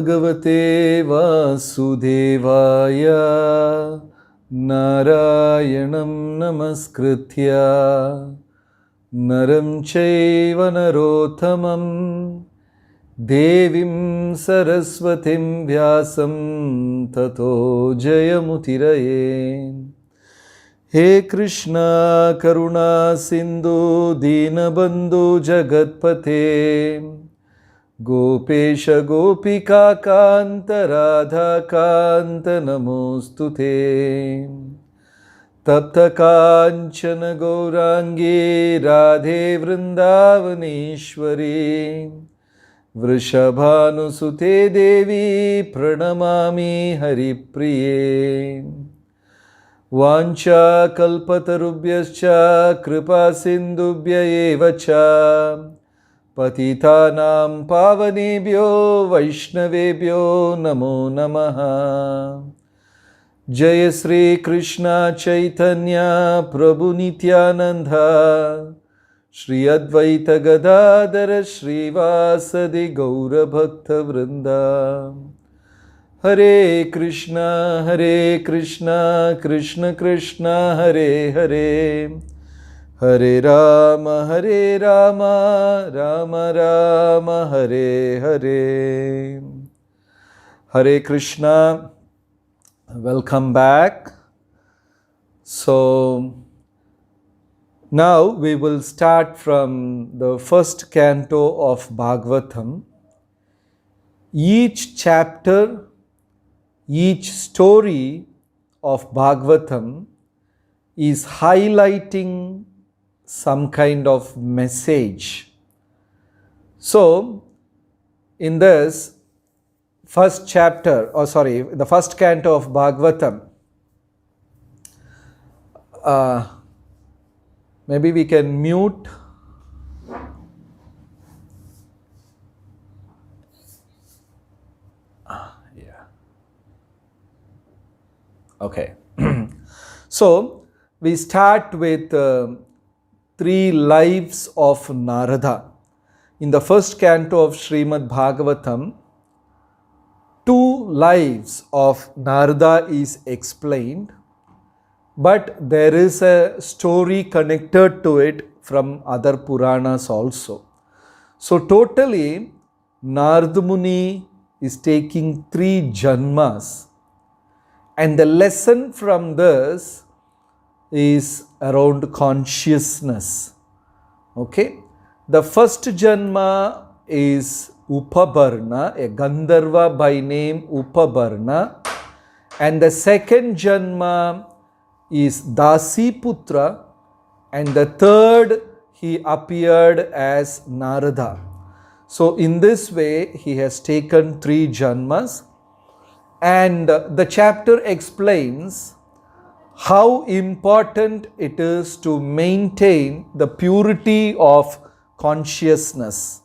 Bhagavate Vasudevaya Narayanam Namaskritya Naram Chaiva Narottamam Devim Saraswatim Vyasam Tato Jayamutiraye. He Krishna Karuna Sindhu Dinabandhu Jagatpate Gopesha Gopika Kanta Radha Kanta Namostute Tapta Kanchana Gaurangi Radhe Vrindavaneshwari Vrishabhanusute Devi Pranamami Haripriye Vancha Kalpatarubhyascha Kripa Sindhubhya Evacha Patitanam Pavanebhyo Vaishnavebhyo Namo Namaha. Jaya Sri Krishna Chaitanya Prabhu Nityananda Shri Advaita Gadadhara Shri Vasadi Gaura Bhakta Vrinda. Hare Krishna Krishna Krishna Hare Hare Hare Rama Rama Rama Hare Hare. Hare Krishna. Welcome back. So now we will start from the first canto of Bhagavatam. Each chapter, each story of Bhagavatam is highlighting some kind of message. So, in this first chapter, the first canto of Bhagavatam, maybe we can mute. Okay. So, we start with three lives of Narada. In the first canto of Srimad Bhagavatam, two lives of Narada is explained, but there is a story connected to it from other Puranas also. So totally, Narada Muni is taking 3 janmas, and the lesson from this is around consciousness. Okay, the first janma is Upabarna, a Gandharva by name Upabarna, and the second janma is Dasiputra, and the third he appeared as Narada. So in this way he has taken 3 janmas, and the chapter explains how important it is to maintain the purity of consciousness.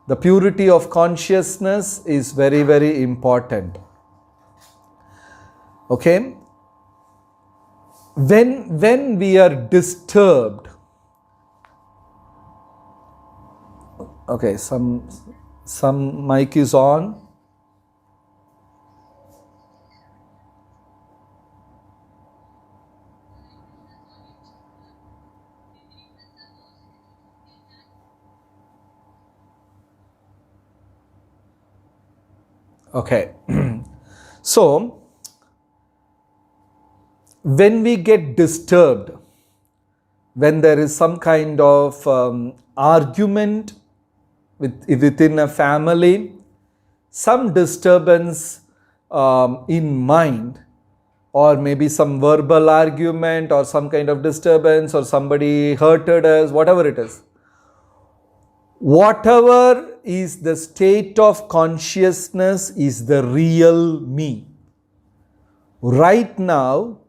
The purity of consciousness is very, very important. Okay? When we are disturbed, okay, some mic is on. Okay, so when we get disturbed, when there is some kind of argument within a family, some disturbance in mind, or maybe some verbal argument or some kind of disturbance, or somebody hurted us, whatever it is. Whatever is the state of consciousness is the real me. Right now,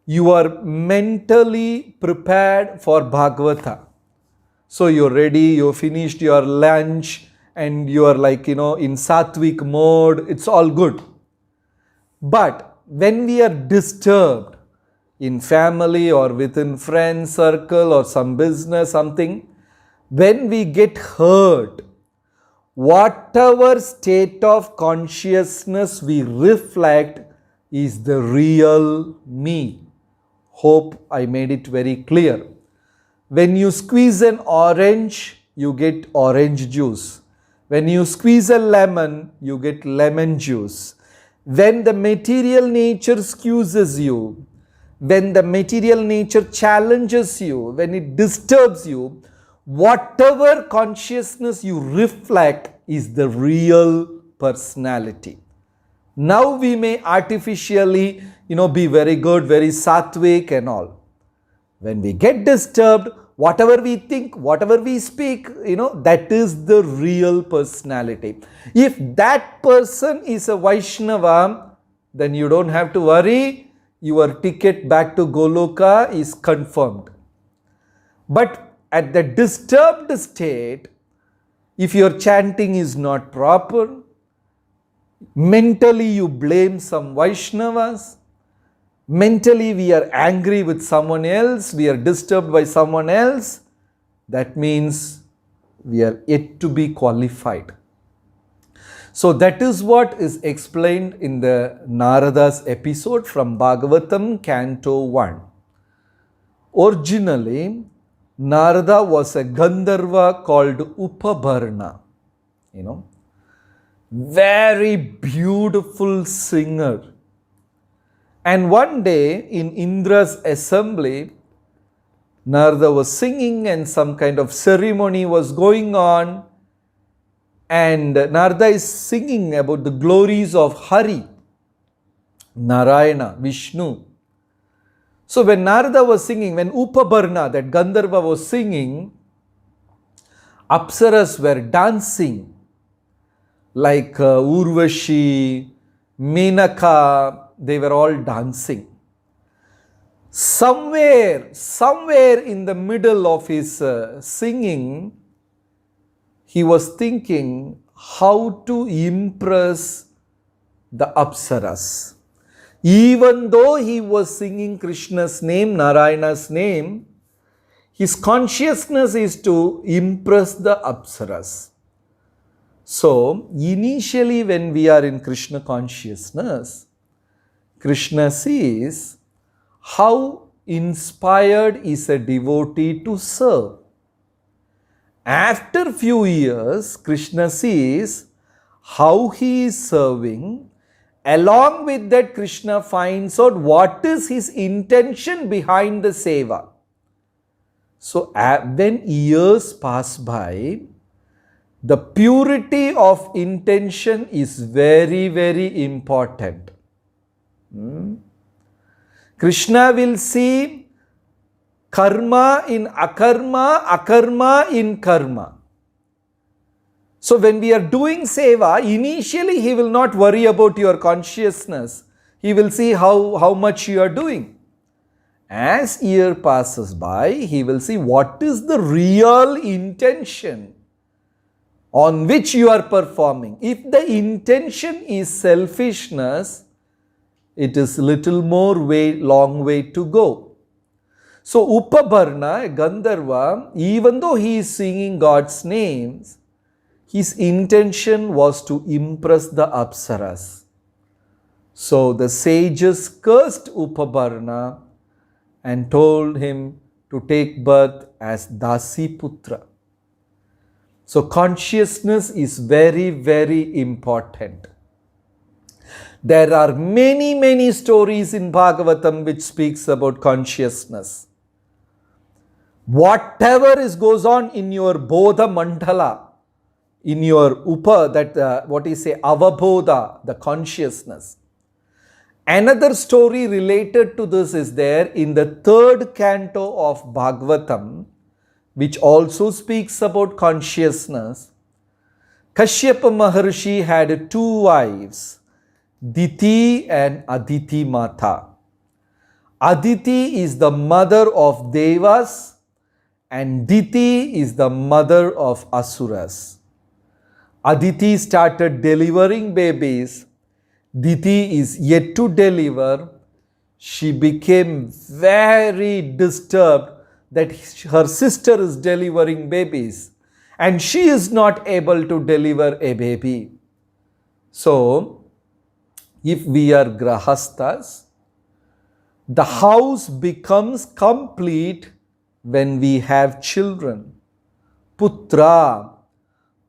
you are mentally prepared for Bhagavata. So you're ready, you finished your lunch, and you are in sattvic mode, it's all good. But when we are disturbed in family or within friend circle or some business, something, when we get hurt, whatever state of consciousness we reflect is the real me. Hope I made it very clear. When you squeeze an orange, you get orange juice. When you squeeze a lemon, you get lemon juice. When the material nature squeezes you, when the material nature challenges you, when it disturbs you, whatever consciousness you reflect is the real personality. Now we may artificially, be very good, very sattvic and all. When we get disturbed, whatever we think, whatever we speak, that is the real personality. If that person is a Vaishnava, then you don't have to worry. Your ticket back to Goloka is confirmed. But at the disturbed state, if your chanting is not proper, mentally you blame some Vaishnavas, mentally we are angry with someone else, we are disturbed by someone else, that means we are yet to be qualified. So that is what is explained in the Narada's episode from Bhagavatam Canto 1. Originally, Narada was a Gandharva called Upabarna. Very beautiful singer. And one day in Indra's assembly, Narada was singing and some kind of ceremony was going on. And Narada is singing about the glories of Hari, Narayana, Vishnu. So when Narada was singing, when Upabarna, that Gandharva was singing, Apsaras were dancing like Urvashi, Menaka, they were all dancing. Somewhere in the middle of his singing, he was thinking how to impress the Apsaras. Even though he was singing Krishna's name, Narayana's name, his consciousness is to impress the Apsaras. So, initially when we are in Krishna consciousness, Krishna sees how inspired is a devotee to serve. After few years, Krishna sees how he is serving. Along with that, Krishna finds out what is his intention behind the seva. So, when years pass by, the purity of intention is very, very important. Krishna will see karma in akarma, akarma in karma. So when we are doing seva, initially he will not worry about your consciousness. He will see how much you are doing. As year passes by, he will see what is the real intention on which you are performing. If the intention is selfishness, it is little more long way to go. So Upabarna, Gandharva, even though he is singing God's names, his intention was to impress the Apsaras. So the sages cursed Upabarna and told him to take birth as Dasiputra. So consciousness is very, very important. There are many, many stories in Bhagavatam which speaks about consciousness. Whatever goes on in your Bodha Mandala, in your Upa, Avabodha, the consciousness. Another story related to this is there in the 3rd canto of Bhagavatam, which also speaks about consciousness. Kashyapa Maharshi had 2 wives, Diti and Aditi Mata. Aditi is the mother of Devas and Diti is the mother of Asuras. Aditi started delivering babies. Diti is yet to deliver. She became very disturbed that her sister is delivering babies. and she is not able to deliver a baby. So, if we are grahasthas, the house becomes complete when we have children. Putra,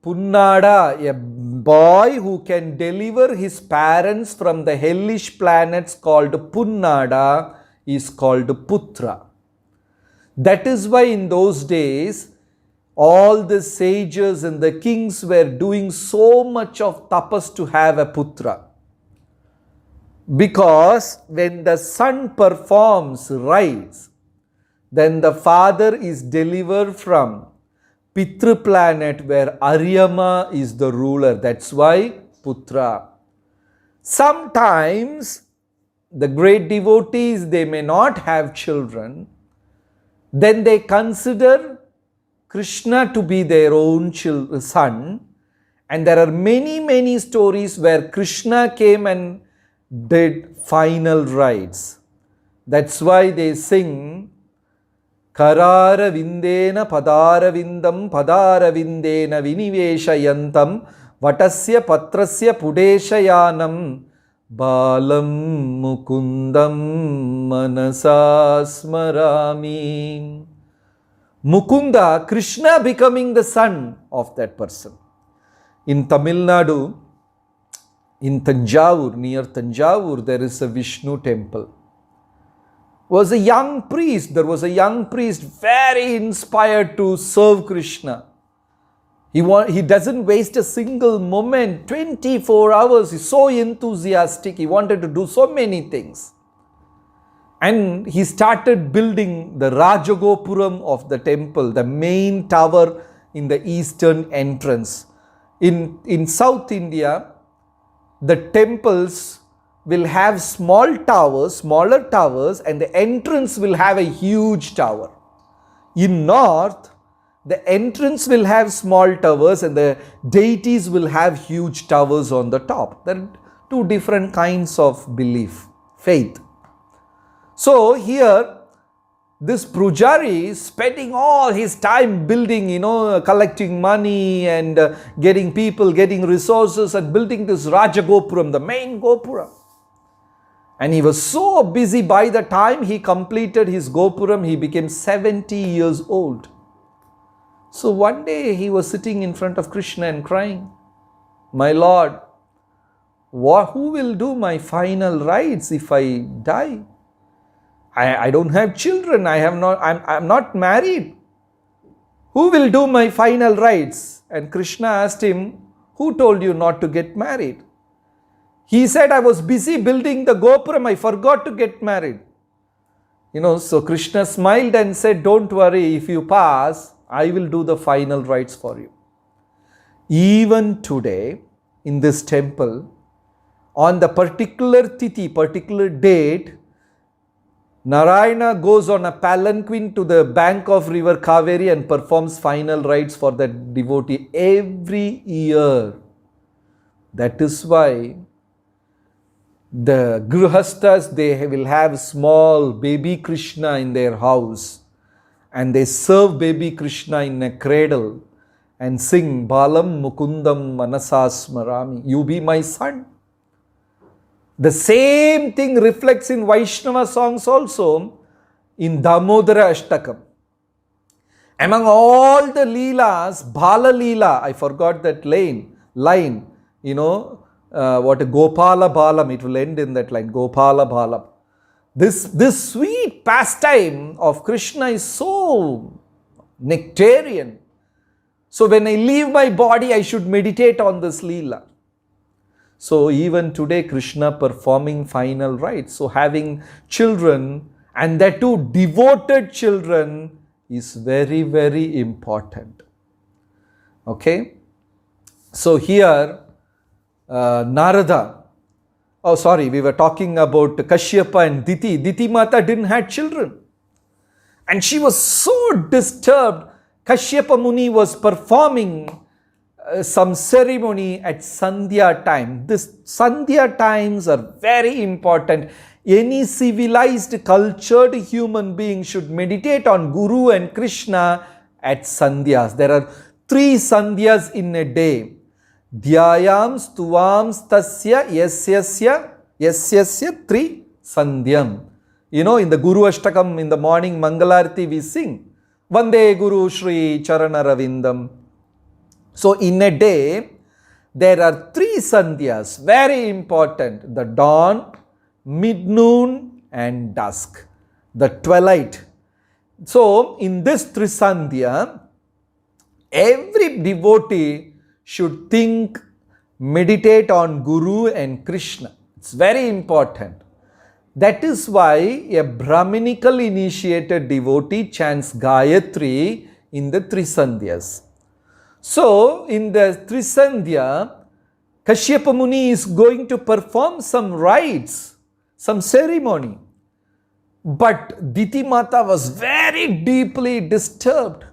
Punnada, a boy who can deliver his parents from the hellish planets called Punnada is called Putra. That is why in those days, all the sages and the kings were doing so much of tapas to have a Putra. Because when the son performs rites, then the father is delivered from Pitru planet where Aryama is the ruler. That's why Putra. Sometimes the great devotees, they may not have children. Then they consider Krishna to be their own son. And there are many stories where Krishna came and did final rites. That's why they sing Karara Vindena Padara Vindam Padara Vindena Viniveshayantam Vatasya Patrasya Pudeshayanam Balam Mukundam Manasasmarami. Mukunda, Krishna becoming the son of that person. In Tamil Nadu, in Tanjavur, near Tanjavur, there is a Vishnu temple. There was a young priest, very inspired to serve Krishna. He doesn't waste a single moment, 24 hours. He's so enthusiastic. He wanted to do so many things. And he started building the Rajagopuram of the temple, the main tower in the eastern entrance. In South India, the temples will have smaller towers, and the entrance will have a huge tower. In North, the entrance will have small towers and the deities will have huge towers on the top. There are two different kinds of belief, faith. So here, this Pujari is spending all his time building, collecting money and getting people, getting resources and building this Rajagopuram, the main Gopuram. And he was so busy. By the time he completed his Gopuram, he became 70 years old. So one day he was sitting in front of Krishna and crying, "My Lord, who will do my final rites if I die? I don't have children. I'm not married. Who will do my final rites?" And Krishna asked him, "Who told you not to get married?" He said, "I was busy building the Gopuram. I forgot to get married." So Krishna smiled and said, "Don't worry. If you pass, I will do the final rites for you." Even today, in this temple, on the particular tithi, particular date, Narayana goes on a palanquin to the bank of river Kaveri and performs final rites for that devotee every year. That is why the Grihasthas, they will have small baby Krishna in their house and they serve baby Krishna in a cradle and sing Balam Mukundam Manasasmarami, you be my son. The same thing reflects in Vaishnava songs also in Damodara Ashtakam. Among all the Leelas, Bala Leela, I forgot that line, what a Gopala Balam, it will end in that line, Gopala Balam. This sweet pastime of Krishna is so nectarian. So when I leave my body, I should meditate on this Leela. So even today, Krishna performing final rites. So having children, and that too devoted children, is very, very important. Okay. So here, Narada, we were talking about Kashyapa and Diti. Diti Mata didn't have children. And she was so disturbed. Kashyapa Muni was performing some ceremony at Sandhya time. This Sandhya times are very important. Any civilized, cultured human being should meditate on Guru and Krishna at Sandhyas. There are 3 sandhyas in a day. Dhyayam stuvam tasya yasyasya 3 sandhyam. You know, in the Guru Ashtakam, in the morning Mangalarti, we sing Vande Guru Shri Charana Ravindam. So in a day, there are 3 sandhyas, very important: the dawn, mid-noon and dusk, the twilight. So in this Trisandhya, every devotee should think, meditate on Guru and Krishna. It's very important. That is why a Brahminical initiated devotee chants Gayatri in the Trisandhyas. So in the Trisandhya, Kashyapa Muni is going to perform some rites, some ceremony. But Diti Mata was very deeply disturbed.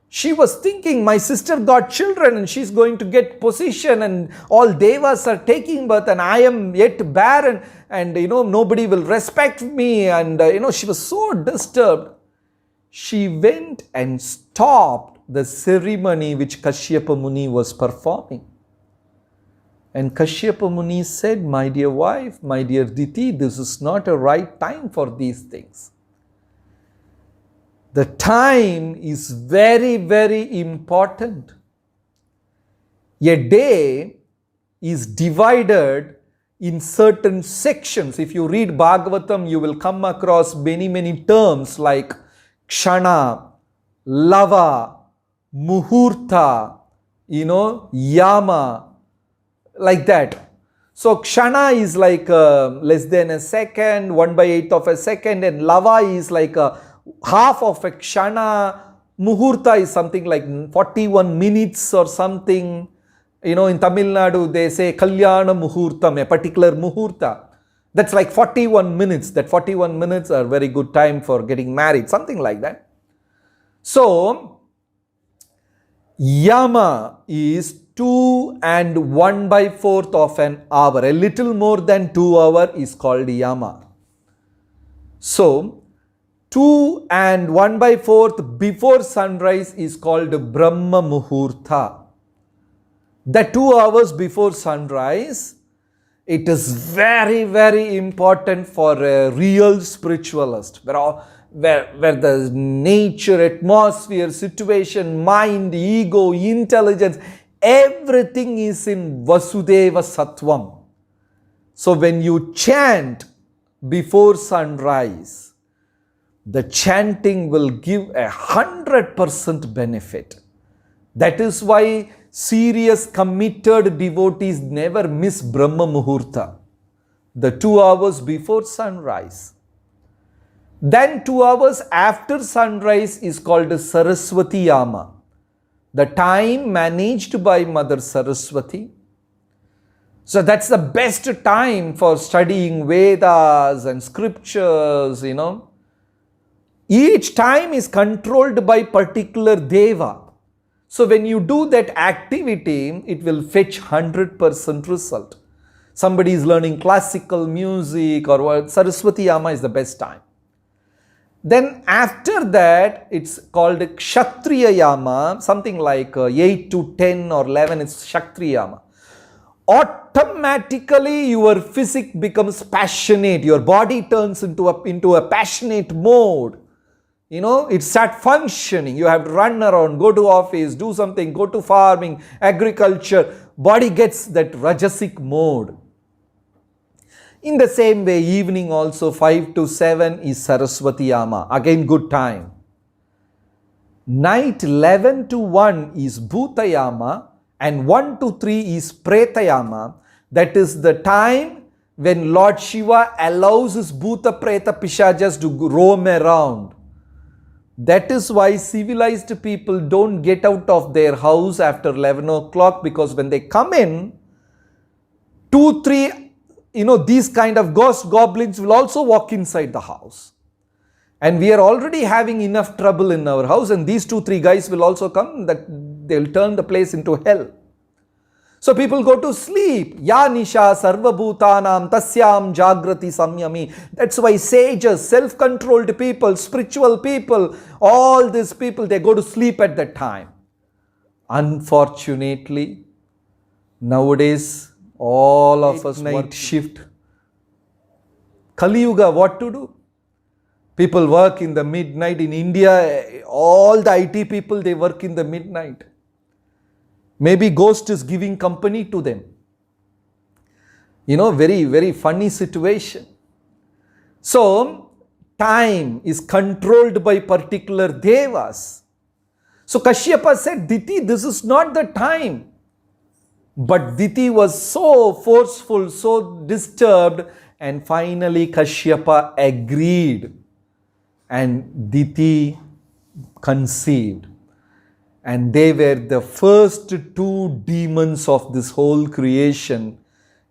She was thinking, my sister got children and she's going to get position and all devas are taking birth and I am yet barren and nobody will respect me, and she was so disturbed. She went and stopped the ceremony which Kashyapa Muni was performing. And Kashyapa Muni said, my dear wife, my dear Diti, this is not a right time for these things. The time is very, very important. A day is divided in certain sections. If you read Bhagavatam, you will come across many, many terms like Kshana, Lava, Muhurta, Yama, like that. So Kshana is like less than a second, 1/8 of a second, and Lava is like a half of a Kshana. Muhurta is something like 41 minutes or something. In Tamil Nadu, they say Kalyana Muhurtam, a particular Muhurta. That's like 41 minutes. That 41 minutes are very good time for getting married, something like that. So, Yama is 2 and 1/4 of an hour. A little more than 2 hours is called Yama. So, 2 and 1/4 before sunrise is called Brahma Muhurta. The 2 hours before sunrise, it is very, very important for a real spiritualist, where the nature, atmosphere, situation, mind, ego, intelligence, everything is in Vasudeva Sattvam. So when you chant before sunrise, the chanting will give 100% benefit. That is why serious committed devotees never miss Brahma Muhurta, the 2 hours before sunrise. Then 2 hours after sunrise is called Saraswati Yama, the time managed by Mother Saraswati. So that's the best time for studying Vedas and scriptures, Each time is controlled by particular Deva. So when you do that activity, it will fetch 100% result. Somebody is learning classical music or what, Saraswati Yama is the best time. Then after that, it's called Kshatriya Yama, something like 8 to 10 or 11, it's Kshatriya Yama. Automatically your physique becomes passionate, your body turns into a passionate mode. It starts functioning. You have to run around, go to office, do something, go to farming, agriculture. Body gets that Rajasic mode. In the same way, evening also 5 to 7 is Saraswati Yama. Again, good time. Night 11 to 1 is Bhuta Yama and 1 to 3 is Preta Yama. That is the time when Lord Shiva allows his Bhuta Preta Pishajas to roam around. That is why civilized people don't get out of their house after 11 o'clock, because when they come in, 2, 3, these kind of ghost goblins will also walk inside the house. And we are already having enough trouble in our house, and these 2, 3 guys will also come, that they'll turn the place into hell. So people go to sleep. Ya nisha sarvabhutanam tasyam jagrati samyami. That's why sages, self-controlled people, spiritual people, all these people, they go to sleep at that time. Unfortunately, nowadays, all of us night shift. Kali Yuga, what to do? People work in the midnight. In India, all the IT people, they work in the midnight. Maybe ghost is giving company to them. Very, very funny situation. So, time is controlled by particular devas. So, Kashyapa said, Diti, this is not the time. But Diti was so forceful, so disturbed, and finally Kashyapa agreed. And Diti conceived. And they were the first two demons of this whole creation,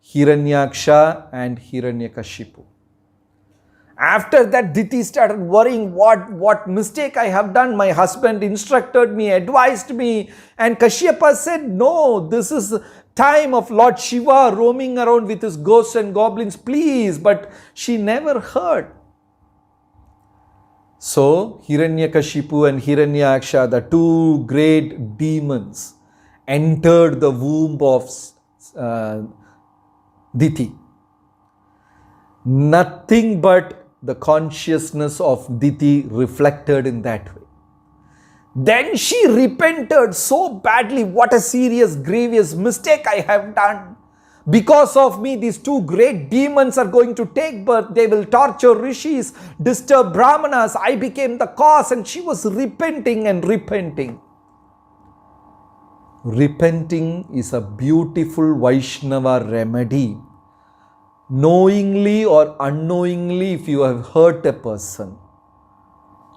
Hiranyaksha and Hiranyakashipu. After that, Diti started worrying, what mistake I have done. My husband instructed me, advised me. And Kashyapa said, no, this is time of Lord Shiva roaming around with his ghosts and goblins, please. But she never heard. So, Hiranyakashipu and Hiranyaksha, the two great demons, entered the womb of Diti. Nothing but the consciousness of Diti reflected in that way. Then she repented so badly. What a serious, grievous mistake I have done. Because of me, these two great demons are going to take birth. They will torture rishis, disturb brahmanas. I became the cause, and she was repenting and repenting. Repenting is a beautiful Vaishnava remedy. Knowingly or unknowingly, if you have hurt a person,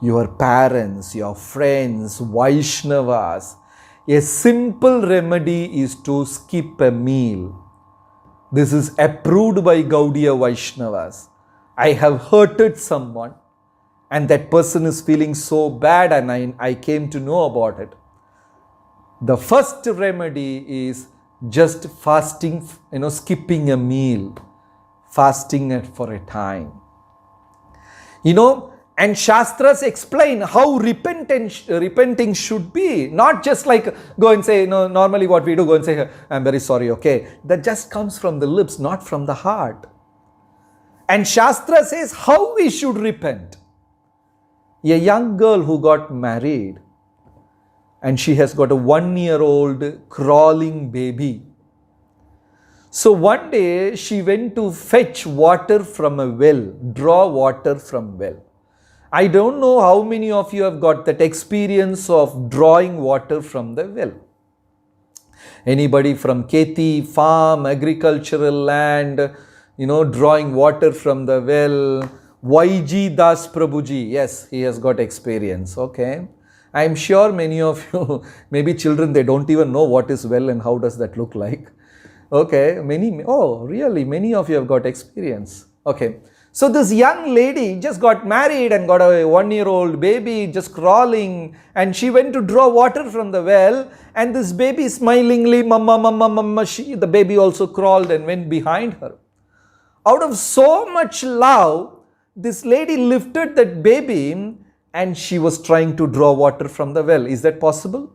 your parents, your friends, Vaishnavas, a simple remedy is to skip a meal. This is approved by Gaudiya Vaishnavas. I have hurted someone and that person is feeling so bad and I came to know about it. The first remedy is just fasting, skipping a meal, fasting for a time. And Shastras explain how repenting should be. Not just like go and say, normally what we do, go and say, I'm very sorry, okay. That just comes from the lips, not from the heart. And Shastra says how we should repent. A young girl who got married and she has got a 1-year-old crawling baby. So one day she went to fetch water from a well, draw water from well. I don't know how many of you have got that experience of drawing water from the well. Anybody from Keti, farm, agricultural land, drawing water from the well. YG Das Prabhuji, yes, he has got experience, okay. I am sure many of you, maybe children, they don't even know what is well and how does that look like. Okay, really, many of you have got experience. Okay. So this young lady just got married and got a 1-year-old baby just crawling, and she went to draw water from the well, and this baby smilingly, mama, mama, mama, the baby also crawled and went behind her. Out of so much love, this lady lifted that baby and she was trying to draw water from the well. Is that possible?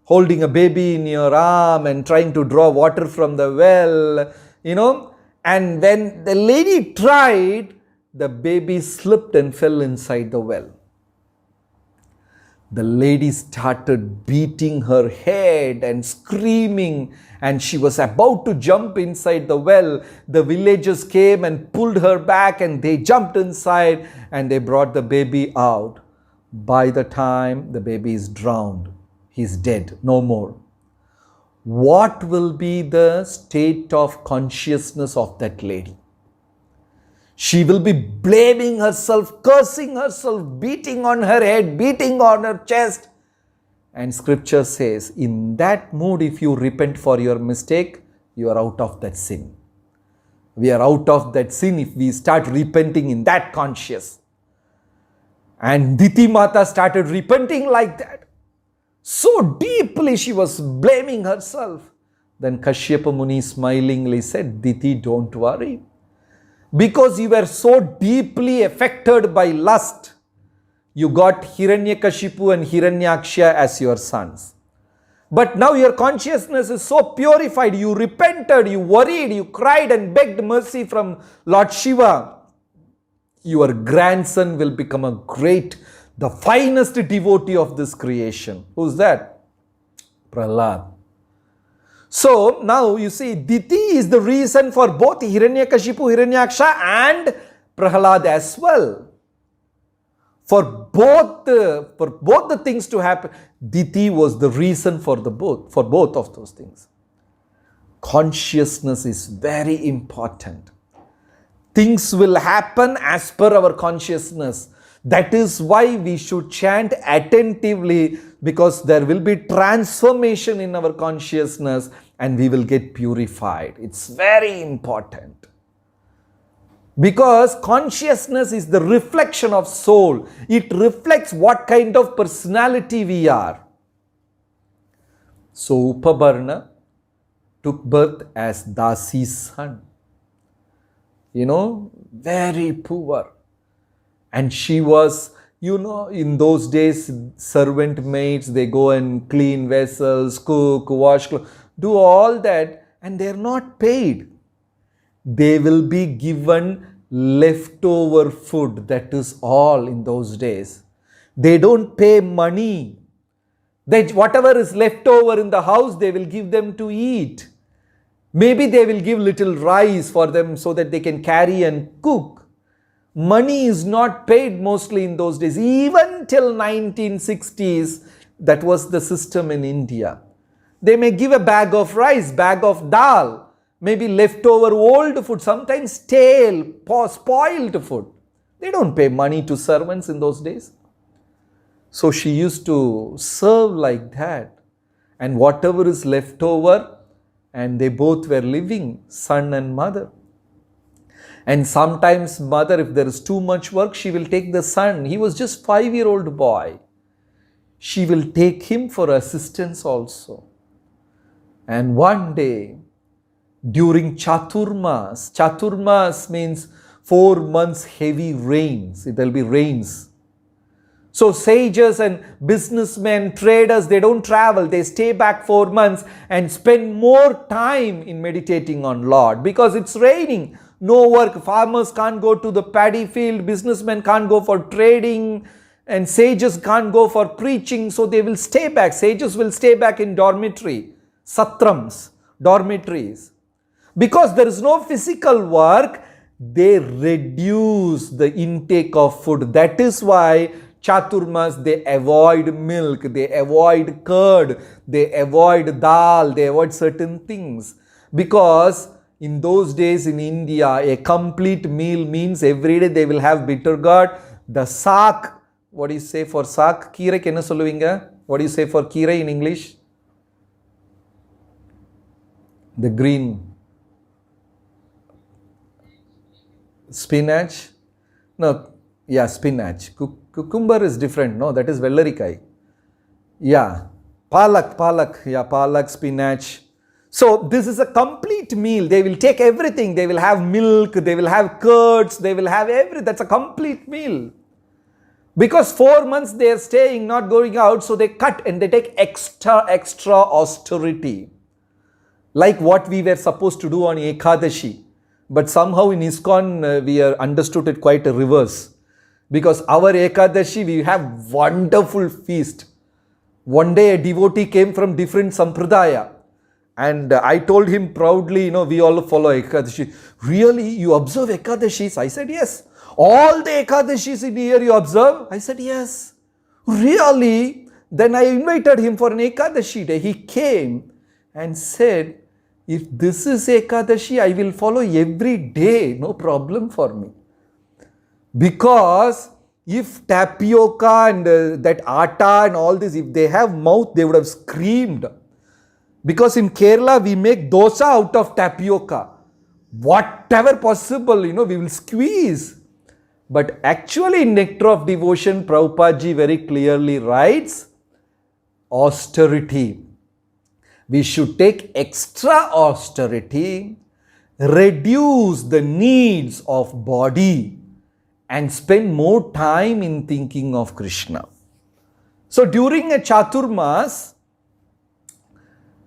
Holding a baby in your arm and trying to draw water from the well, and when the lady tried, the baby slipped and fell inside the well. The lady started beating her head and screaming, and she was about to jump inside the well. The villagers came and pulled her back, and they jumped inside and they brought the baby out. By the time the baby is drowned, he's dead, no more. What will be the state of consciousness of that lady? She will be blaming herself, cursing herself, beating on her head, beating on her chest. And scripture says, in that mood, if you repent for your mistake, you are out of that sin. We are out of that sin if we start repenting in that conscious. And Diti Mata started repenting like that. So deeply she was blaming herself. Then Kashyapa Muni smilingly said, Diti, don't worry. Because you were so deeply affected by lust, you got Hiranyakashipu and Hiranyaksha as your sons. But now your consciousness is so purified, you repented, you worried, you cried and begged mercy from Lord Shiva. Your grandson will become a great, the finest devotee of this creation. Who's that? Prahlad. So now you see, Diti is the reason for both Hiranyakashipu, Hiranyaksha and Prahlad as well. For both the things to happen, Diti was the reason for both of those things. Consciousness is very important. Things will happen as per our consciousness. That is why we should chant attentively, because there will be transformation in our consciousness and we will get purified. It's very important. Because consciousness is the reflection of soul. It reflects what kind of personality we are. So Upabarna took birth as Dasi's son. Very poor. And she was, in those days, servant maids, they go and clean vessels, cook, wash clothes, do all that, and they're not paid. They will be given leftover food. That is all in those days. They don't pay money. Whatever is left over in the house, they will give them to eat. Maybe they will give little rice for them so that they can carry and cook. Money is not paid mostly in those days. Even till 1960s, that was the system in India. They may give a bag of rice, bag of dal, maybe leftover old food, sometimes stale, spoiled food. They don't pay money to servants in those days. So she used to serve like that. And whatever is left over, and they both were living, son and mother. And sometimes mother, if there is too much work, she will take the son. He was just 5-year-old boy. She will take him for assistance also. And one day, during Chaturmas means 4 months heavy rains. There will be rains. So sages and businessmen, traders, they don't travel. They stay back 4 months and spend more time in meditating on Lord, because it's raining. No work. Farmers can't go to the paddy field. Businessmen can't go for trading. And sages can't go for preaching. So they will stay back. Sages will stay back in dormitory. Satrams, dormitories. Because there is no physical work, they reduce the intake of food. That is why Chaturmas, they avoid milk, they avoid curd, they avoid dal, they avoid certain things. Because in those days in India, a complete meal means every day they will have bitter gourd, the saak. What do you say for saak? Keerai enna solluvinga? What do you say for keerai in English? The green spinach? No, yeah, spinach. Cucumber is different. No, that is vellarikai. Yeah, palak. Yeah, palak, spinach. So this is a complete meal. They will take everything. They will have milk, they will have curds, they will have everything. That's a complete meal. Because 4 months they are staying, not going out, so they cut and they take extra austerity. Like what we were supposed to do on Ekadashi. But somehow in ISKCON we are understood it quite a reverse. Because our Ekadashi, we have wonderful feast. One day a devotee came from different sampradaya. And I told him proudly, we all follow Ekadashi. Really, you observe Ekadashis? I said, yes. All the Ekadashis in the year you observe? I said, yes. Really? Then I invited him for an Ekadashi day. He came and said, if this is Ekadashi, I will follow every day. No problem for me. Because if tapioca and that atta and all this, if they have mouth, they would have screamed. Because in Kerala, we make dosa out of tapioca. Whatever possible, we will squeeze. But actually in Nectar of Devotion, Prabhupada ji very clearly writes, austerity. We should take extra austerity, reduce the needs of body, and spend more time in thinking of Krishna. So during a Chaturmas,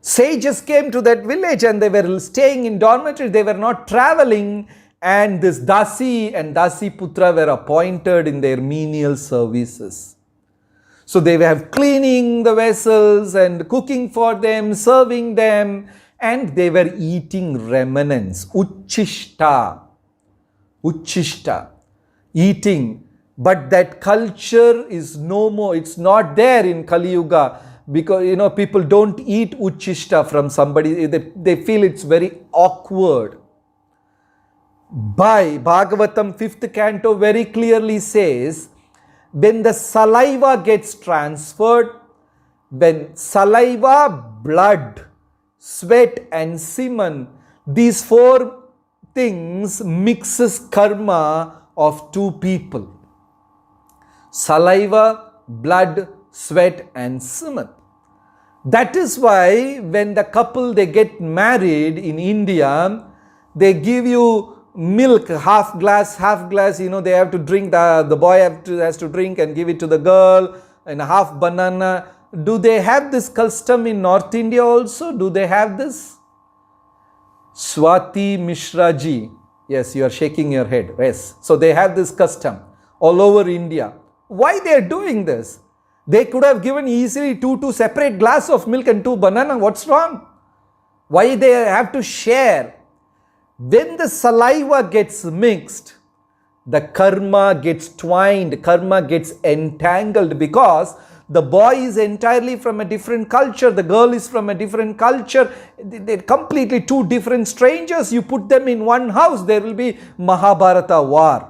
Sages came to that village and they were staying in dormitory, they were not traveling, and this Dasi and Dasi Putra were appointed in their menial services. So they were cleaning the vessels and cooking for them, serving them, and they were eating remnants, uchishta, eating. But that culture is no more, it's not there in Kali Yuga. Because people don't eat uchishta from somebody, they feel it's very awkward. By Bhagavatam 5th canto very clearly says, when the saliva gets transferred, when saliva, blood, sweat and semen, these four things mixes karma of two people. Saliva, blood, sweat and semen. That is why when the couple they get married in India, they give you milk, half glass, they have to drink, the boy has to drink and give it to the girl, and half banana. Do they have this custom in North India also? Do they have this? Swati Mishra ji. Yes, you are shaking your head. Yes. So they have this custom all over India. Why they are doing this? They could have given easily two separate glass of milk and 2 banana. What's wrong? Why they have to share? When the saliva gets mixed, the karma gets twined, karma gets entangled, because the boy is entirely from a different culture, the girl is from a different culture, they're completely two different strangers. You put them in one house, there will be Mahabharata war,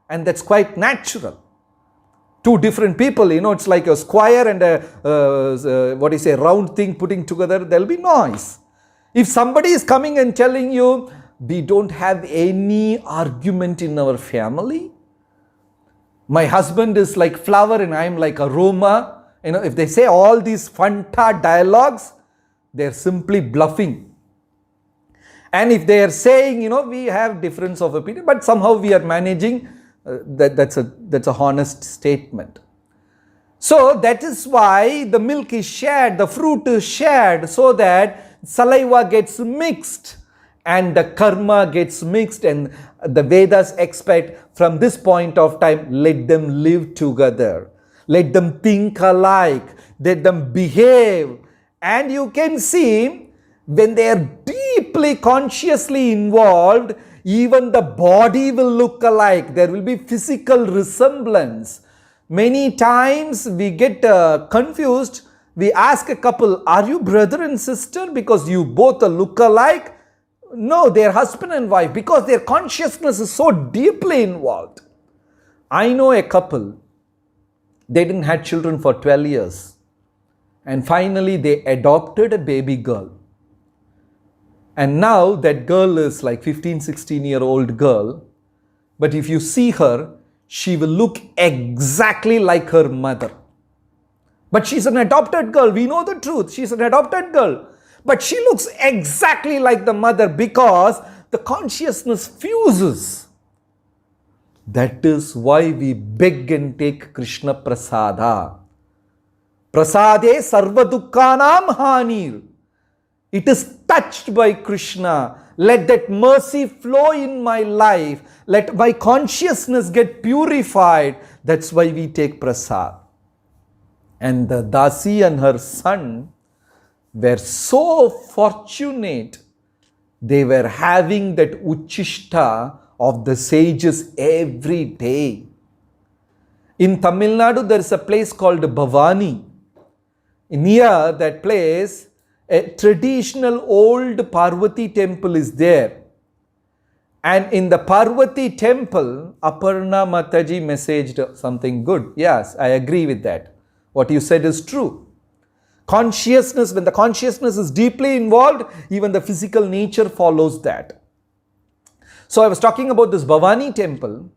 and that's quite natural. Two different people, it's like a square and a round thing putting together, there will be noise. If somebody is coming and telling you, we don't have any argument in our family, my husband is like flower and I am like aroma, if they say all these fanta dialogues, they're simply bluffing. And if they are saying, we have difference of opinion, but somehow we are managing, that's a honest statement. So that is why the milk is shared, the fruit is shared, so that saliva gets mixed and the karma gets mixed, and the Vedas expect from this point of time, let them live together, let them think alike, let them behave. And you can see when they are deeply consciously involved, even the body will look alike. There will be physical resemblance. Many times we get confused. We ask a couple, are you brother and sister because you both look alike? No, they are husband and wife because their consciousness is so deeply involved. I know a couple, they didn't have children for 12 years. And finally they adopted a baby girl. And now that girl is like 15, 16-year-old girl. But if you see her, she will look exactly like her mother. But she's an adopted girl. We know the truth. She's an adopted girl. But she looks exactly like the mother because the consciousness fuses. That is why we beg and take Krishna Prasada. Prasade sarva dukkhanam hanir. It is touched by Krishna. Let that mercy flow in my life. Let my consciousness get purified. That's why we take prasad. And the Dasi and her son were so fortunate. They were having that uchishta of the sages every day. In Tamil Nadu, there is a place called Bhavani. Near that place, a traditional old Parvati temple is there. And in the Parvati temple, Aparna Mataji messaged something good. Yes, I agree with that. What you said is true. Consciousness, when the consciousness is deeply involved, even the physical nature follows that. So I was talking about this Bhavani temple.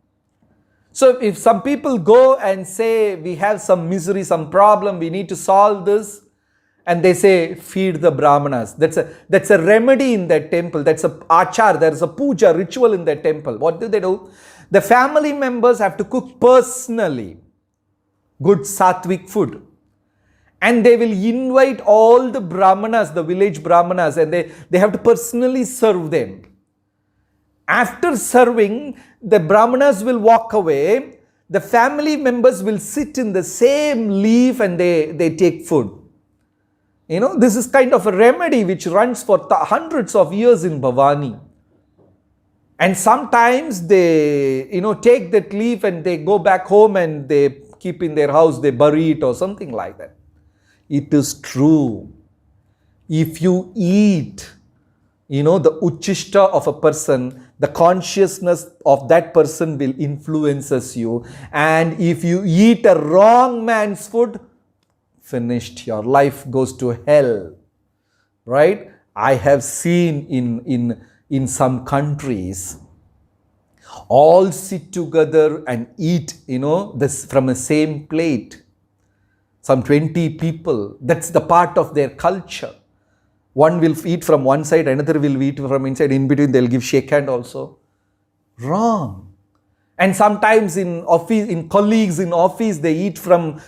So if some people go and say, we have some misery, some problem, we need to solve this, and they say, feed the Brahmanas. That's a remedy in that temple. That's a achar. There's a puja ritual in that temple. What do? The family members have to cook personally good sattvic food. And they will invite all the brahmanas, the village brahmanas, and they have to personally serve them. After serving, the brahmanas will walk away. The family members will sit in the same leaf and they take food. This is kind of a remedy which runs for hundreds of years in Bhavani. And sometimes they, take that leaf and they go back home and they keep in their house, they bury it or something like that. It is true. If you eat, the uchishta of a person, the consciousness of that person will influences you. And if you eat a wrong man's food, finished. Your life goes to hell. Right? I have seen in some countries, all sit together and eat, this from the same plate. Some 20 people. That's the part of their culture. One will eat from one side, another will eat from inside. In between, they'll give shake hand also. Wrong. And sometimes in colleagues in office, they eat from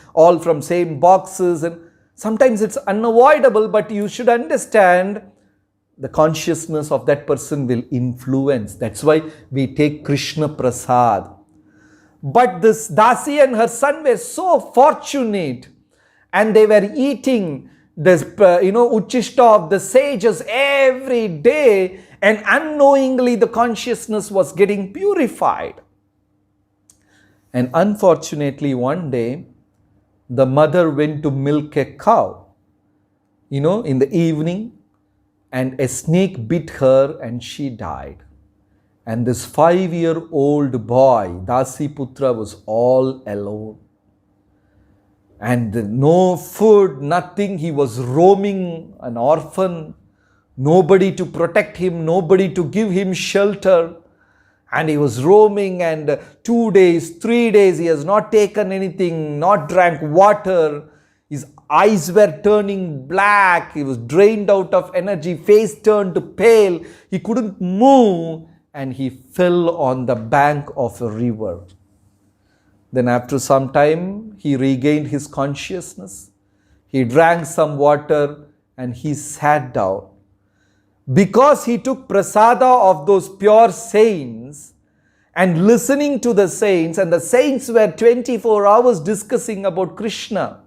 same boxes. And sometimes it's unavoidable, but you should understand the consciousness of that person will influence. That's why we take Krishna Prasad. But this Dasi and her son were so fortunate, and they were eating this, uchishta of the sages every day, and unknowingly the consciousness was getting purified. And unfortunately, one day, the mother went to milk a cow, in the evening, and a snake bit her and she died. And this 5-year-old boy, Dasi Putra, was all alone. And no food, nothing. He was roaming, an orphan. Nobody to protect him, nobody to give him shelter. And he was roaming, and 2 days, 3 days, he has not taken anything, not drank water. His eyes were turning black. He was drained out of energy. Face turned pale. He couldn't move, and he fell on the bank of a river. Then after some time, he regained his consciousness. He drank some water and he sat down. Because he took prasada of those pure saints and listening to the saints, and the saints were 24 hours discussing about Krishna.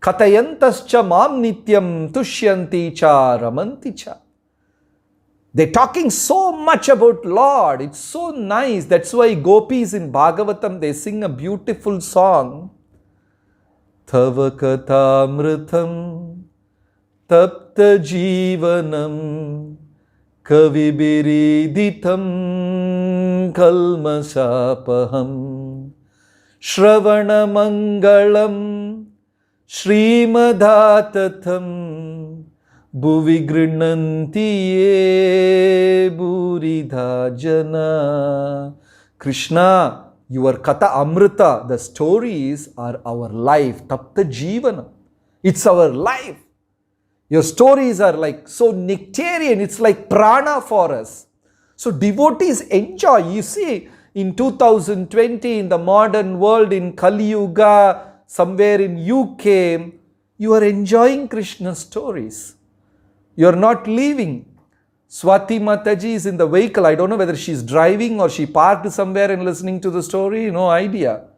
Katayantascha mam nityam tushyanti cha ramanti cha. They're talking so much about Lord. It's so nice. That's why gopis in Bhagavatam, they sing a beautiful song. Tava kathamritam tapta jivanam kavibiriditam kalmasapaham shravana mangalam shrimadhatatham Bhuvi grinanti ye buridha jana. Krishna, your katha amrita, the stories are our life. Tapta jivana. It's our life. Your stories are like so nectarian. It's like prana for us. So devotees enjoy. You see, in 2020, in the modern world, in Kali Yuga, somewhere in UK, you are enjoying Krishna's stories. You are not leaving. Swati Mataji is in the vehicle. I don't know whether she's driving or she parked somewhere and listening to the story. No idea.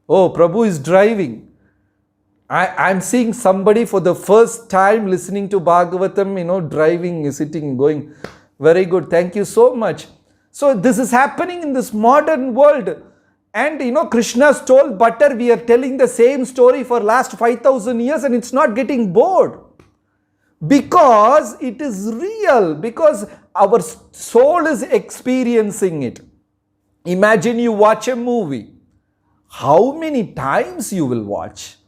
Oh, Prabhu is driving. I'm seeing somebody for the first time listening to Bhagavatam, driving, sitting, going. Very good. Thank you so much. So this is happening in this modern world. And Krishna's told butter. We are telling the same story for last 5,000 years and it's not getting bored. Because it is real, because our soul is experiencing it. Imagine you watch a movie. How many times you will watch?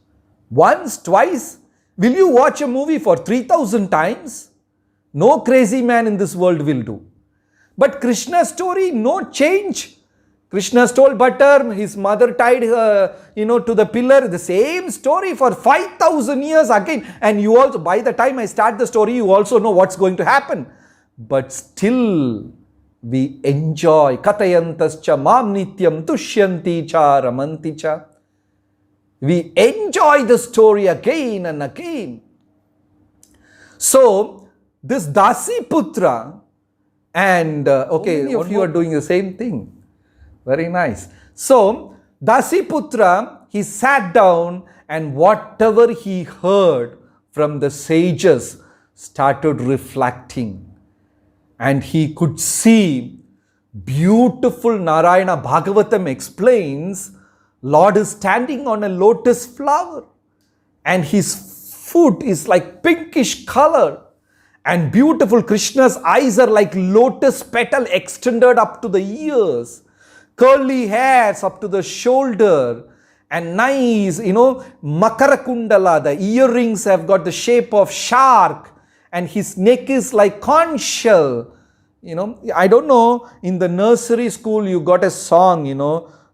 Once, twice? Will you watch a movie for 3,000 times? No crazy man in this world will do. But Krishna's story, no change. Krishna stole butter, his mother tied to the pillar, the same story for 5,000 years again. And you also, by the time I start the story, you also know what's going to happen. But still, we enjoy. Katayantascha mam nityam tushyanti cha ramanti cha. We enjoy the story again and again. So, this Dasiputra, and okay, many of you are doing the same thing. Very nice. So, Dasiputra, he sat down and whatever he heard from the sages started reflecting. And he could see beautiful Narayana. Bhagavatam explains, Lord is standing on a lotus flower and his foot is like pinkish color. And beautiful Krishna's eyes are like lotus petal extended up to the ears. Curly hairs up to the shoulder. And nice, Makara Kundala, the earrings have got the shape of shark. And his neck is like conch shell. I don't know, in the nursery school you got a song,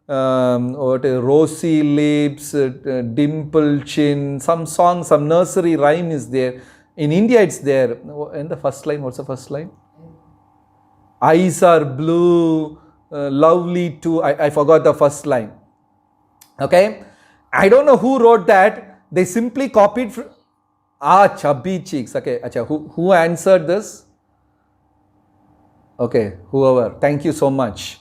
what rosy lips, dimple chin, some song, some nursery rhyme is there. In India it's there. In the first line, what's the first line? Eyes are blue, lovely too. I forgot the first line. Okay, I don't know who wrote that. They simply copied from chubby cheeks. Okay, who answered this? Okay, whoever. Thank you so much.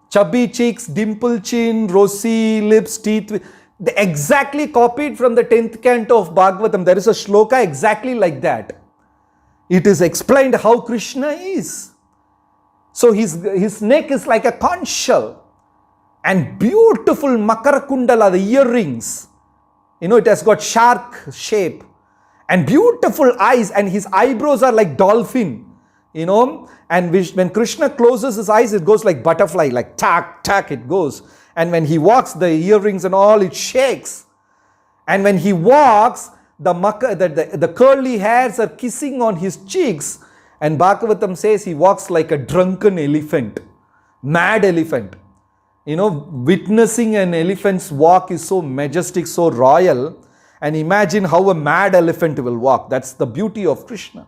Chubby cheeks, dimple chin, rosy lips, teeth. They exactly copied from the 10th canto of Bhagavatam. There is a shloka exactly like that. It is explained how Krishna is. So his neck is like a conch shell. And beautiful Makara Kundala, the earrings. It has got shark shape. And beautiful eyes, and his eyebrows are like dolphin. And when Krishna closes his eyes, it goes like butterfly, like tack, tack, it goes. And when he walks, the earrings and all, it shakes. And when he walks, the curly hairs are kissing on his cheeks. And Bhagavatam says he walks like a drunken elephant, mad elephant. Witnessing an elephant's walk is so majestic, so royal. And imagine how a mad elephant will walk. That's the beauty of Krishna.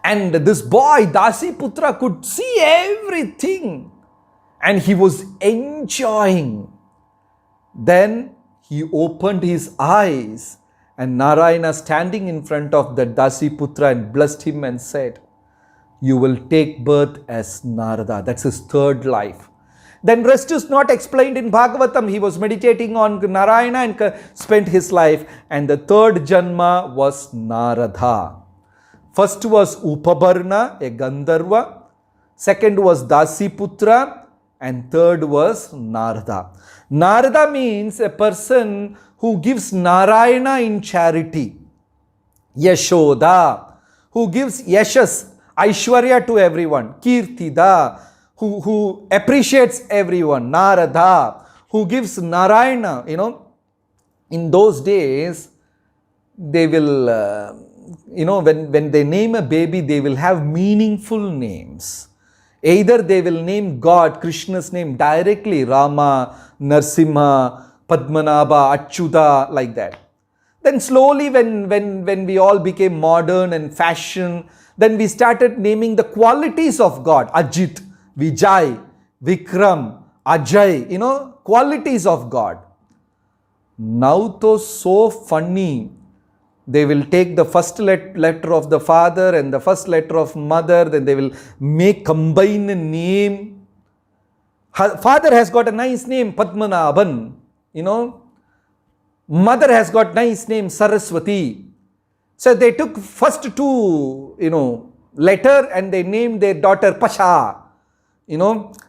And this boy, Dasiputra, could see everything. And he was enjoying. Then he opened his eyes. And Narayana standing in front of the Dasiputra and blessed him and said, you will take birth as Narada. That's his third life. Then rest is not explained in Bhagavatam. He was meditating on Narayana and spent his life. And the third Janma was Narada. First was Upabarna, a Gandharva. Second was Dasiputra. And third was Narada. Narada means a person who gives Narayana in charity. Yashoda, who gives Yashas, Aishwarya to everyone. Kirtida, who appreciates everyone. Narada, who gives Narayana. In those days, they will, when they name a baby, they will have meaningful names. Either they will name God, Krishna's name directly, Rama, Narsimha, Padmanabha, Achyuta, like that. Then slowly when we all became modern and fashion, then we started naming the qualities of God. Ajit, Vijay, Vikram, Ajay, qualities of God. Now though so funny, they will take the first letter of the father and the first letter of mother, then they will combine a name. Father has got a nice name, Padmanabhan, Mother has got nice name, Saraswati. So they took first two, letter and they named their daughter Pasha.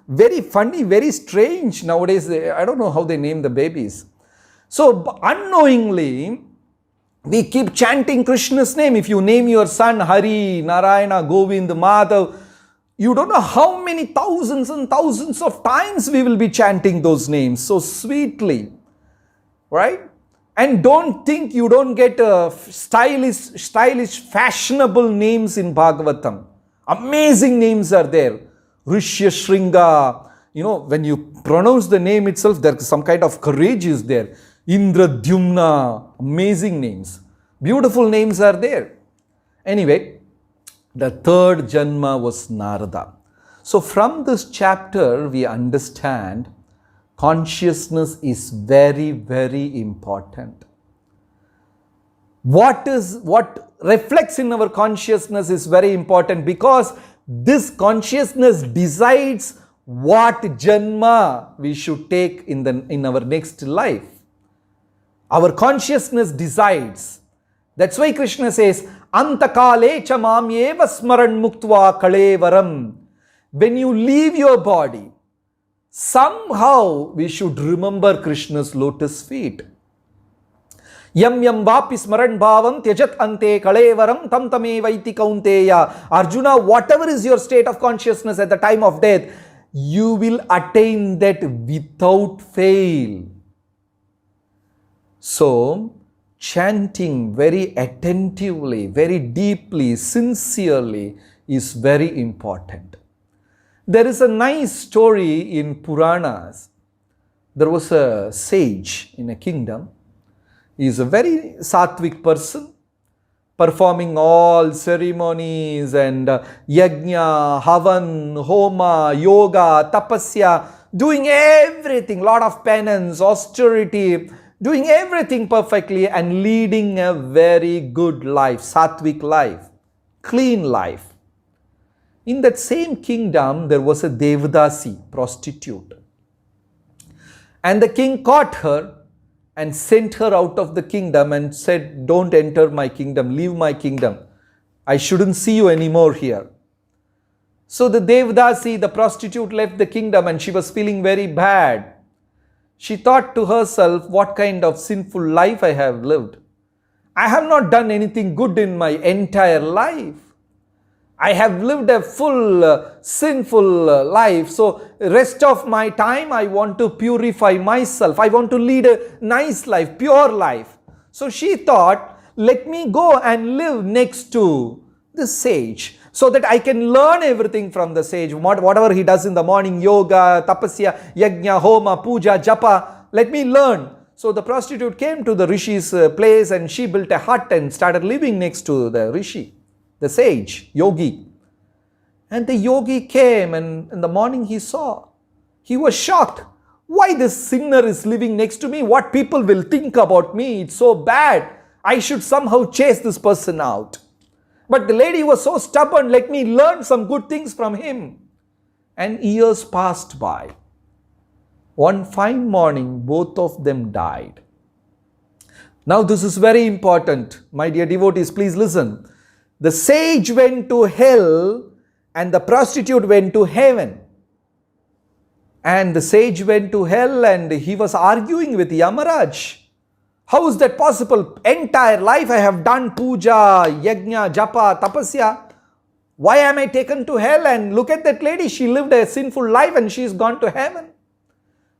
Very funny, very strange nowadays. I don't know how they name the babies. So unknowingly, we keep chanting Krishna's name. If you name your son Hari, Narayana, Govind, Madhav, you don't know how many thousands and thousands of times we will be chanting those names so sweetly. Right? And don't think you don't get stylish, fashionable names in Bhagavatam. Amazing names are there. Rishya Shringa. When you pronounce the name itself, there's some kind of courage is there. Indradyumna. Amazing names. Beautiful names are there. Anyway, the third Janma was Narada. So from this chapter, we understand Consciousness is very, very important. What reflects in our consciousness is very important, because this consciousness decides what janma we should take in our next life. Our consciousness decides. That's why Krishna says, Antakale cha mamyeva smaran muktva kalevaram. When you leave your body, somehow we should remember Krishna's lotus feet. Yam yam vapi smaran bhavam tyajat ante kalevaram tam tame vaiti kaunteya. Arjuna, whatever is your state of consciousness at the time of death, you will attain that without fail. So, chanting very attentively, very deeply, sincerely is very important. There is a nice story in Puranas. There was a sage in a kingdom. He is a very sattvic person, performing all ceremonies and yajna, havan, homa, yoga, tapasya, doing everything, lot of penance, austerity, doing everything perfectly and leading a very good life, sattvic life, clean life. In that same kingdom, there was a Devdasi, prostitute. And the king caught her and sent her out of the kingdom and said, don't enter my kingdom, leave my kingdom. I shouldn't see you anymore here. So the Devdasi, the prostitute, left the kingdom and she was feeling very bad. She thought to herself, what kind of sinful life I have lived. I have not done anything good in my entire life. I have lived a full sinful life. So rest of my time I want to purify myself. I want to lead a nice life, pure life. So she thought, let me go and live next to the sage so that I can learn everything from the sage. Whatever he does in the morning, yoga, tapasya, yajna, homa, puja, japa, let me learn. So the prostitute came to the rishi's place and she built a hut and started living next to the rishi, the sage, yogi. And the yogi came and in the morning he saw. He was shocked. Why this sinner is living next to me? What people will think about me? It's so bad. I should somehow chase this person out. But the lady was so stubborn. Let me learn some good things from him. And years passed by. One fine morning, both of them died. Now this is very important. My dear devotees, please listen. The sage went to hell and the prostitute went to heaven. And the sage went to hell and he was arguing with Yamaraj. How is that possible? Entire life I have done puja, yajna, japa, tapasya. Why am I taken to hell? And look at that lady, she lived a sinful life and she is gone to heaven.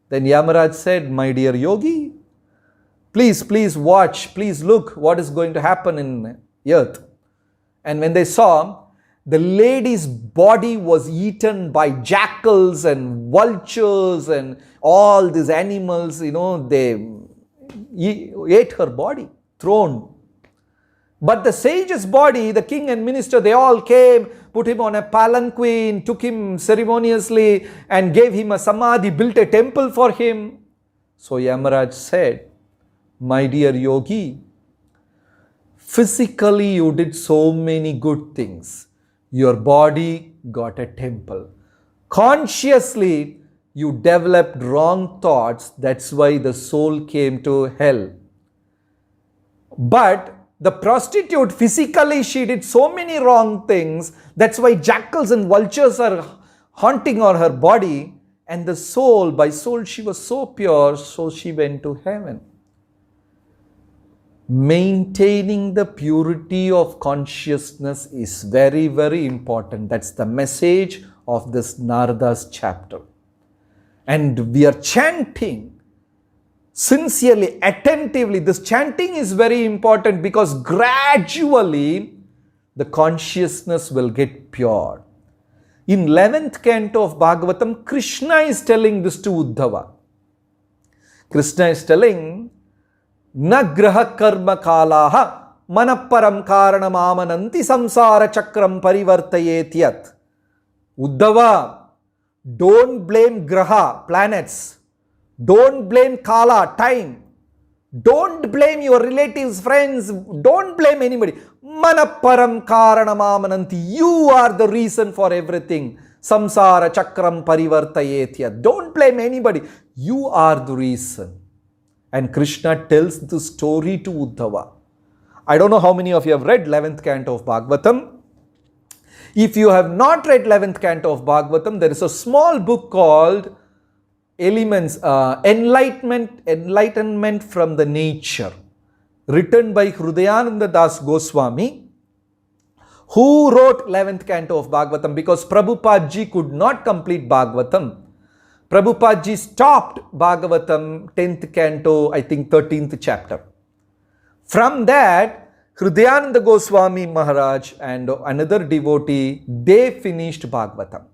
Then Yamaraj said, my dear yogi, please watch, please look what is going to happen in earth. And when they saw, the lady's body was eaten by jackals and vultures and all these animals, they ate her body, thrown. But the sage's body, the king and minister, they all came, put him on a palanquin, took him ceremoniously and gave him a samadhi, built a temple for him. So Yamaraj said, my dear yogi, physically you did so many good things. Your body got a temple. Consciously, you developed wrong thoughts. That's why the soul came to hell. But the prostitute, physically, she did so many wrong things. That's why jackals and vultures are haunting on her body. And the soul, by soul, she was so pure, so she went to heaven. Maintaining the purity of consciousness is very, very important. That's the message of this Narada's chapter. And we are chanting sincerely, attentively. This chanting is very important because gradually the consciousness will get pure. In 11th canto of Bhagavatam, Krishna is telling this to Uddhava. Krishna is telling, Na graha karma kalaha manapparam karanam amananti samsara chakram parivartayet Uddhava, don't blame graha, planets. Don't blame Kala, time. Don't blame your relatives, friends. Don't blame anybody. Manaparam karanamamananti. You are the reason for everything. Samsara chakram parivartayetya. Don't blame anybody. You are the reason. And Krishna tells the story to Uddhava. I don't know how many of you have read 11th canto of Bhagavatam. If you have not read 11th canto of Bhagavatam, there is a small book called Elements, Enlightenment from the Nature, written by Hrudayananda Das Goswami, who wrote 11th canto of Bhagavatam because Prabhupada ji could not complete Bhagavatam. Prabhupada ji stopped Bhagavatam 10th canto, I think 13th chapter. From that, Hrudayananda Goswami Maharaj and another devotee, they finished Bhagavatam.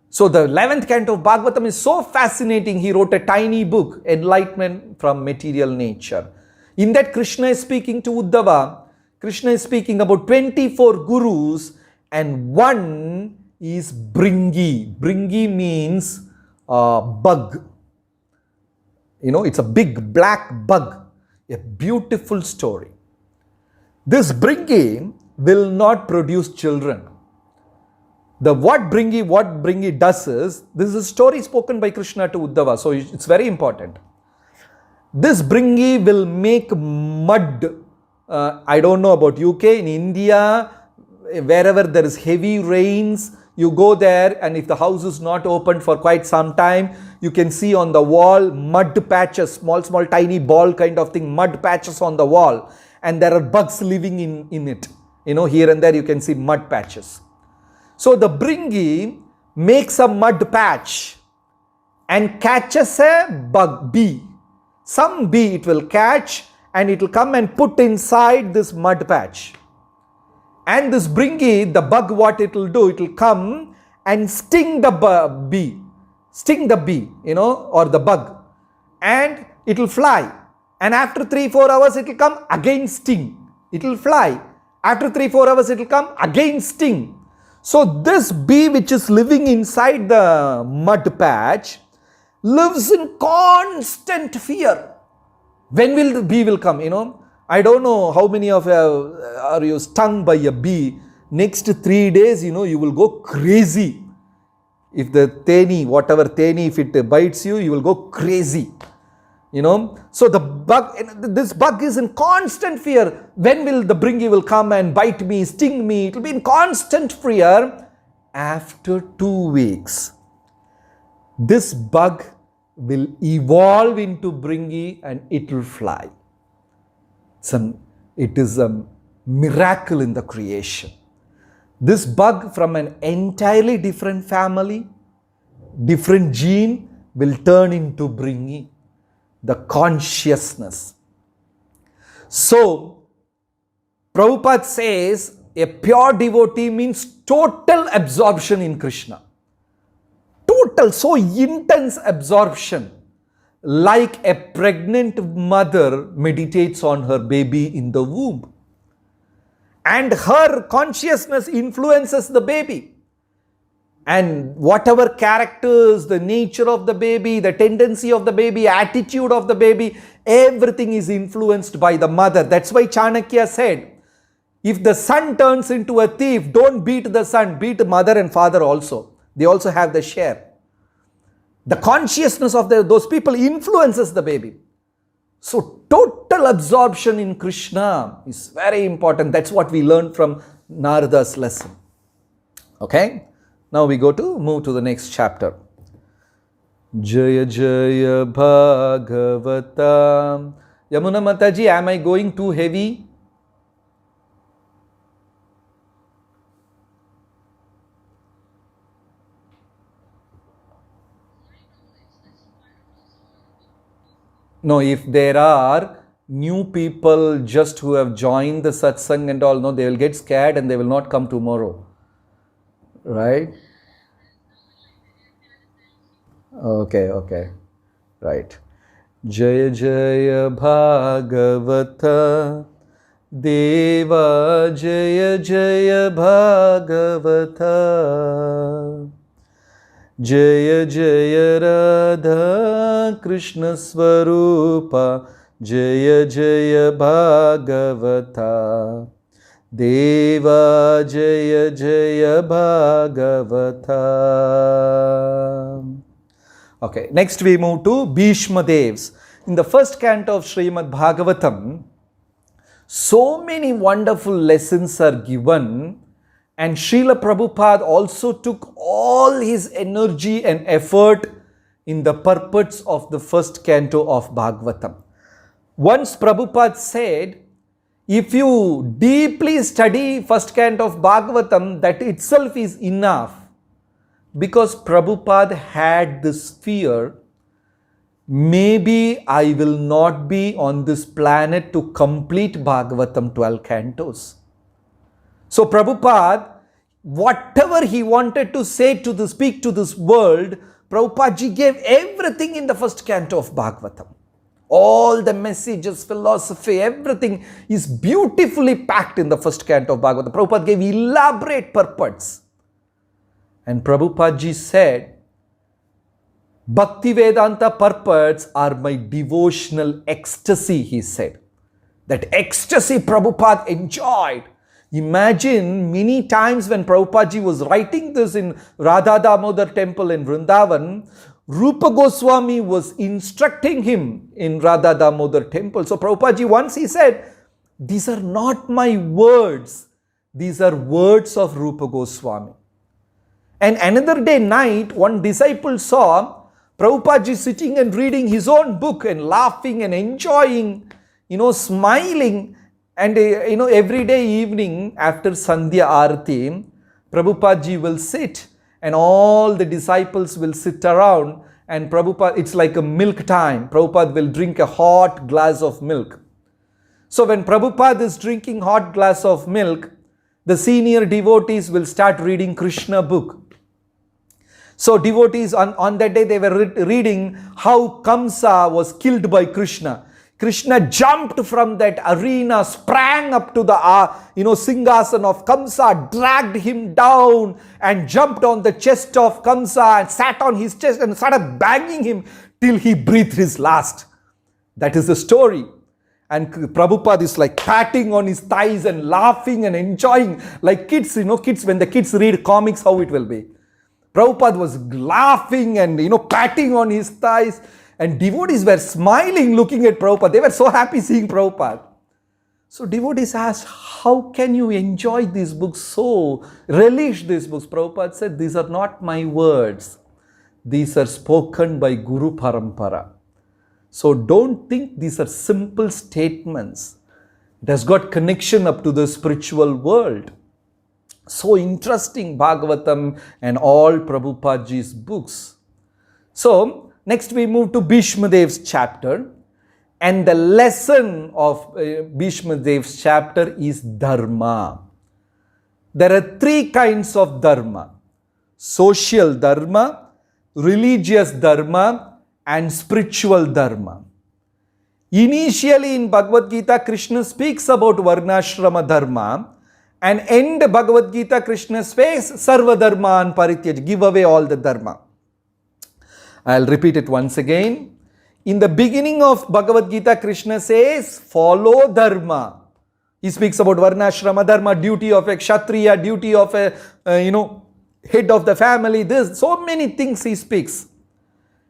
So the 11th canto of Bhagavatam is so fascinating. He wrote a tiny book, Enlightenment from Material Nature. In that, Krishna is speaking to Uddhava. Krishna is speaking about 24 gurus and one is Bringi. Bringi means bug. You know, it's a big black bug. A beautiful story. This Bringi will not produce children. What Bringi does is, this is a story spoken by Krishna to Uddhava, so it's very important. This Bringi will make mud. I don't know about UK, in India, wherever there is heavy rains, you go there and if the house is not opened for quite some time, you can see on the wall mud patches, small tiny ball kind of thing, mud patches on the wall, and there are bugs living in it. You know, here and there you can see mud patches. So the Bringi makes a mud patch and catches a bee. Some bee it will catch and it will come and put inside this mud patch. And this Bringi, the bug, what it will do, it will come and sting the bee, you know, or the bug, and it will fly. And after 3-4 hours it will come again sting. It will fly. After 3-4 hours it will come again sting. So this bee which is living inside the mud patch lives in constant fear. When will the bee will come, you know? I don't know how many of you are you stung by a bee. Next 3 days, you know, you will go crazy. If the theni, whatever theni, if it bites you, you will go crazy. You know, so this bug is in constant fear. When will the Bringi will come and bite me, sting me? It will be in constant fear. After 2 weeks, this bug will evolve into Bringi and it will fly. It is a miracle in the creation. This bug from an entirely different family, different gene, will turn into Bringi. The consciousness. So, Prabhupada says a pure devotee means total absorption in Krishna. Total, so intense absorption. Like a pregnant mother meditates on her baby in the womb. And her consciousness influences the baby. And whatever characters, the nature of the baby, the tendency of the baby, attitude of the baby, everything is influenced by the mother. That's why Chanakya said, if the son turns into a thief, don't beat the son, beat mother and father also. They also have the share. The consciousness of those people influences the baby. So total absorption in Krishna is very important. That's what we learned from Narada's lesson. Okay? Now we move to the next chapter. Jaya Jaya Bhagavata. Yamuna Mataji, am I going too heavy? No, if there are new people just who have joined the satsang and all, no, they will get scared and they will not come tomorrow. Right? Okay. Right. Jaya Jaya Bhagavata Deva Jaya Jaya Bhagavata Jaya Jaya Radha Krishna Swarupa, Jaya Jaya Bhagavata, Deva Jaya Jaya Bhagavata. Okay, next we move to Bhishma Devs. In the first canto of Srimad Bhagavatam, so many wonderful lessons are given, and Srila Prabhupada also took all his energy and effort in the purports of the first canto of Bhagavatam. Once Prabhupada said, if you deeply study first canto of Bhagavatam, that itself is enough. Because Prabhupada had this fear, maybe I will not be on this planet to complete Bhagavatam 12 cantos. So Prabhupada, whatever he wanted to say to speak to this world, Prabhupada ji gave everything in the first canto of Bhagavatam. All the messages, philosophy, everything is beautifully packed in the first canto of Bhagavatam. Prabhupada gave elaborate purports. And Prabhupada ji said, Bhaktivedanta purports are my devotional ecstasy, he said. That ecstasy Prabhupada enjoyed. Imagine many times when Prabhupada ji was writing this in Radha Damodar temple in Vrindavan, Rupa Goswami was instructing him in Radha Damodar temple. So Prabhupada ji once he said, these are not my words, these are words of Rupa Goswami. And another day night, one disciple saw Prabhupada ji sitting and reading his own book and laughing and enjoying, smiling. And every day evening after Sandhya Arati, Prabhupada ji will sit and all the disciples will sit around, and Prabhupada, it's like a milk time. Prabhupada will drink a hot glass of milk. So when Prabhupada is drinking hot glass of milk, the senior devotees will start reading Krishna book. So devotees on that day, they were reading how Kamsa was killed by Krishna. Krishna jumped from that arena, sprang up to the Singhasan of Kamsa, dragged him down and jumped on the chest of Kamsa and sat on his chest and started banging him till he breathed his last. That is the story. And Prabhupada is like patting on his thighs and laughing and enjoying like kids, kids, when the kids read comics, how it will be. Prabhupada was laughing and, patting on his thighs, and devotees were smiling looking at Prabhupada. They were so happy seeing Prabhupada. So devotees asked, how can you enjoy these books so, relish these books? Prabhupada said, these are not my words. These are spoken by Guru Parampara. So don't think these are simple statements. It has got connection up to the spiritual world. So interesting, Bhagavatam and all Prabhupada ji's books. So next we move to Bhishma Dev's chapter, and the lesson of Bhishma Dev's chapter is Dharma. There are three kinds of Dharma: social Dharma, religious Dharma, and spiritual Dharma. Initially in Bhagavad Gita, Krishna speaks about Varnashrama Dharma, and end Bhagavad Gita, Krishna says, Sarva Dharman Parityaj, give away all the Dharma. I'll repeat it once again. In the beginning of Bhagavad Gita, Krishna says, follow Dharma. He speaks about Varnashrama Dharma, duty of a Kshatriya, duty of a, head of the family, this, so many things he speaks.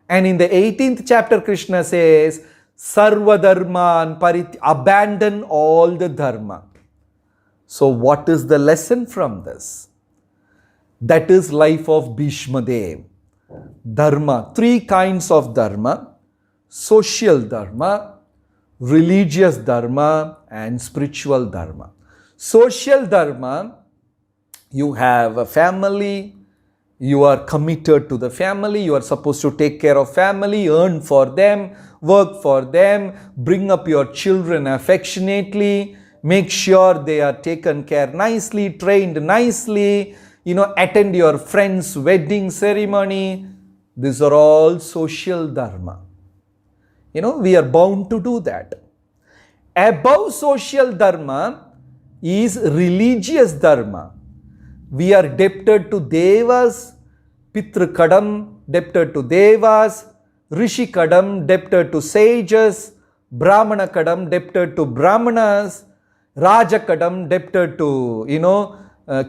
And in the 18th chapter, Krishna says, Sarva Dharman Parityaj, abandon all the Dharma. So what is the lesson from this? That is life of Bhishma Dev. Dharma, three kinds of Dharma: social Dharma, religious Dharma, and spiritual Dharma. Social Dharma, you have a family, you are committed to the family, you are supposed to take care of family, earn for them, work for them, bring up your children affectionately, make sure they are taken care nicely, trained nicely, attend your friend's wedding ceremony. These are all social Dharma. We are bound to do that. Above social Dharma is religious Dharma. We are debted to Devas, Pitrukadam, debted to Devas, Rishi Kadam debtor to sages, Brahmana Kadam debtor to Brahmanas, Raja Kadam debtor to,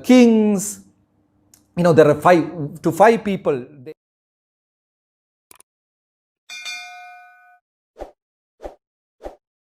kings. There are 5 people.